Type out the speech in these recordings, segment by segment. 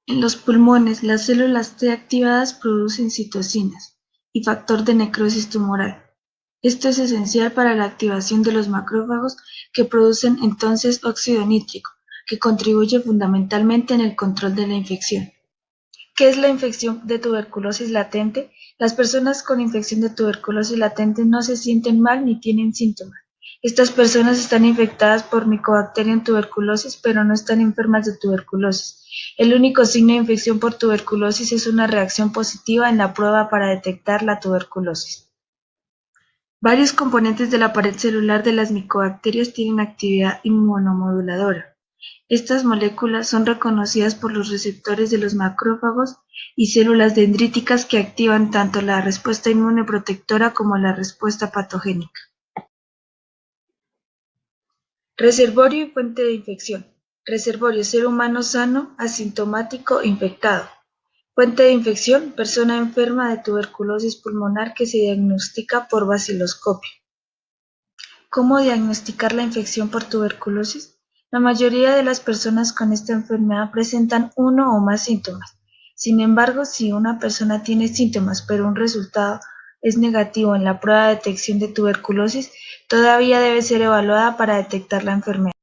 En los pulmones, las células T activadas producen citocinas y factor de necrosis tumoral. Esto es esencial para la activación de los macrófagos que producen entonces óxido nítrico, que contribuye fundamentalmente en el control de la infección. ¿Qué es la infección de tuberculosis latente? Las personas con infección de tuberculosis latente no se sienten mal ni tienen síntomas. Estas personas están infectadas por Mycobacterium tuberculosis, pero no están enfermas de tuberculosis. El único signo de infección por tuberculosis es una reacción positiva en la prueba para detectar la tuberculosis. Varios componentes de la pared celular de las micobacterias tienen actividad inmunomoduladora. Estas moléculas son reconocidas por los receptores de los macrófagos y células dendríticas que activan tanto la respuesta inmune protectora como la respuesta patogénica. Reservorio y fuente de infección. Reservorio: ser humano sano, asintomático, infectado. Fuente de infección: persona enferma de tuberculosis pulmonar que se diagnostica por baciloscopio. ¿Cómo diagnosticar la infección por tuberculosis? La mayoría de las personas con esta enfermedad presentan uno o más síntomas. Sin embargo, si una persona tiene síntomas pero un resultado es negativo en la prueba de detección de tuberculosis, todavía debe ser evaluada para detectar la enfermedad.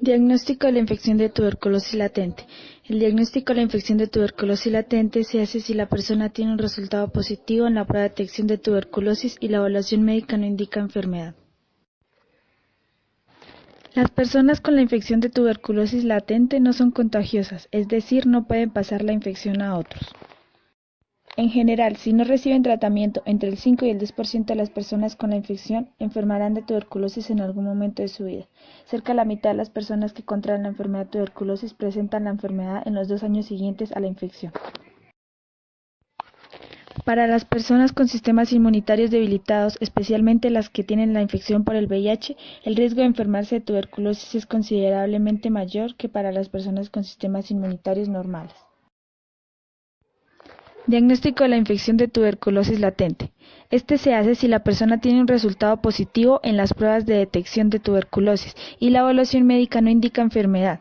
Diagnóstico de la infección de tuberculosis latente. El diagnóstico de la infección de tuberculosis latente se hace si la persona tiene un resultado positivo en la prueba de detección de tuberculosis y la evaluación médica no indica enfermedad. Las personas con la infección de tuberculosis latente no son contagiosas, es decir, no pueden pasar la infección a otros. En general, si no reciben tratamiento, entre el 5 y el 10% de las personas con la infección enfermarán de tuberculosis en algún momento de su vida. Cerca de la mitad de las personas que contraen la enfermedad de tuberculosis presentan la enfermedad en los 2 años siguientes a la infección. Para las personas con sistemas inmunitarios debilitados, especialmente las que tienen la infección por el VIH, el riesgo de enfermarse de tuberculosis es considerablemente mayor que para las personas con sistemas inmunitarios normales. Diagnóstico de la infección de tuberculosis latente. Este se hace si la persona tiene un resultado positivo en las pruebas de detección de tuberculosis y la evaluación médica no indica enfermedad.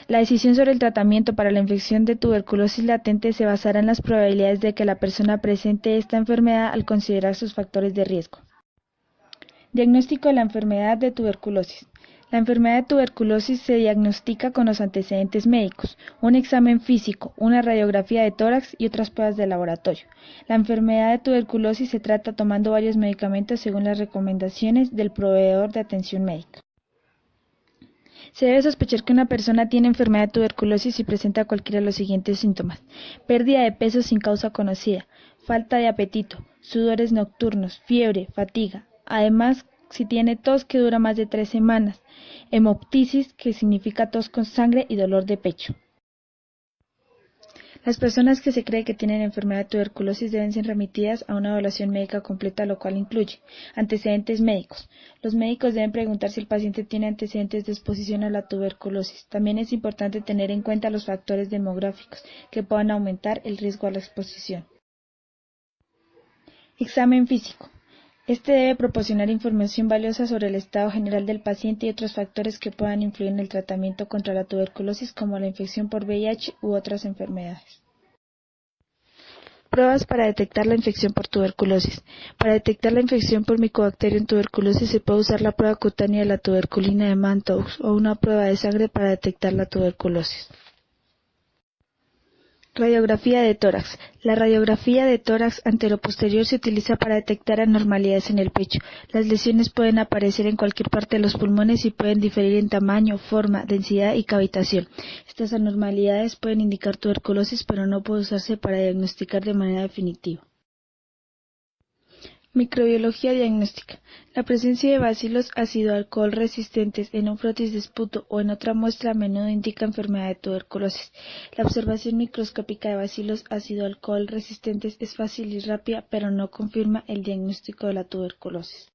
La decisión sobre el tratamiento para la infección de tuberculosis latente se basará en las probabilidades de que la persona presente esta enfermedad al considerar sus factores de riesgo. Diagnóstico de la enfermedad de tuberculosis. La enfermedad de tuberculosis se diagnostica con los antecedentes médicos, un examen físico, una radiografía de tórax y otras pruebas de laboratorio. La enfermedad de tuberculosis se trata tomando varios medicamentos según las recomendaciones del proveedor de atención médica. Se debe sospechar que una persona tiene enfermedad de tuberculosis si presenta cualquiera de los siguientes síntomas: pérdida de peso sin causa conocida, falta de apetito, sudores nocturnos, fiebre, fatiga. Además, si tiene tos que dura más de 3 semanas, hemoptisis, que significa tos con sangre, y dolor de pecho. Las personas que se cree que tienen enfermedad de tuberculosis deben ser remitidas a una evaluación médica completa, lo cual incluye antecedentes médicos. Los médicos deben preguntar si el paciente tiene antecedentes de exposición a la tuberculosis. También es importante tener en cuenta los factores demográficos que puedan aumentar el riesgo a la exposición. Examen físico. Este debe proporcionar información valiosa sobre el estado general del paciente y otros factores que puedan influir en el tratamiento contra la tuberculosis, como la infección por VIH u otras enfermedades. Pruebas para detectar la infección por tuberculosis. Para detectar la infección por Mycobacterium tuberculosis se puede usar la prueba cutánea de la tuberculina de Mantoux o una prueba de sangre para detectar la tuberculosis. Radiografía de tórax. La radiografía de tórax anteroposterior se utiliza para detectar anormalidades en el pecho. Las lesiones pueden aparecer en cualquier parte de los pulmones y pueden diferir en tamaño, forma, densidad y cavitación. Estas anormalidades pueden indicar tuberculosis, pero no puede usarse para diagnosticar de manera definitiva. Microbiología diagnóstica. La presencia de bacilos ácido-alcohol resistentes en un frotis de esputo o en otra muestra a menudo indica enfermedad de tuberculosis. La observación microscópica de bacilos ácido-alcohol resistentes es fácil y rápida, pero no confirma el diagnóstico de la tuberculosis.